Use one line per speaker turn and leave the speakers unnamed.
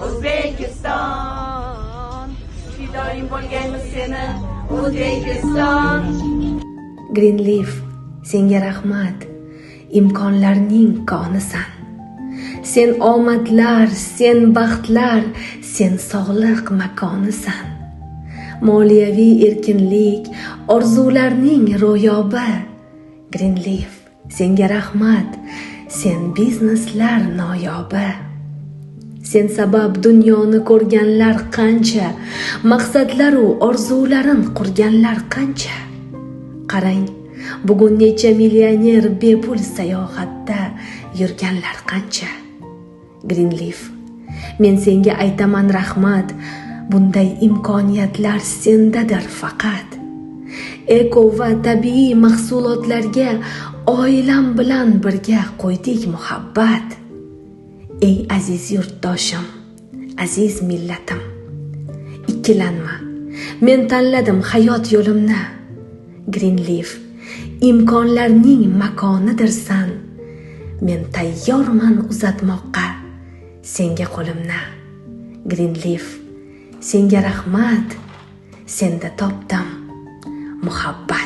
O'zbekiston, fidoyim bo'lganmiz seni O'zbekiston.
Greenleaf, senga rahmat, imkonlarning konisan. Sen omadlar, sen baxtlar, sen sog'liq makonisan. Moliyaviy erkinlik, orzularning ro'yobi. Greenleaf, senga rahmat, sen bizneslar noyobi. Sen sabab dunyoni ko'rganlar qancha, maqsadlaru orzularin qurganlar qancha. Qarang, bugun necha millioner bepul sayohatda yurganlar qancha. Greenleaf, men senga aytaman rahmat, bunday imkoniyatlar sendadir faqat. Eko va tabiiy mahsulotlarga oilam bilan birga qo'ydik muhabbat. Ey aziz yurtdoshim, aziz millatim, ikkilanma, men tanladim hayot yo'limni. Greenleaf, imkonlarning makonidirsan, men tayyorman uzatmoqqa senga qo'limni. Greenleaf, senga rahmat, senda topdim muhabbat.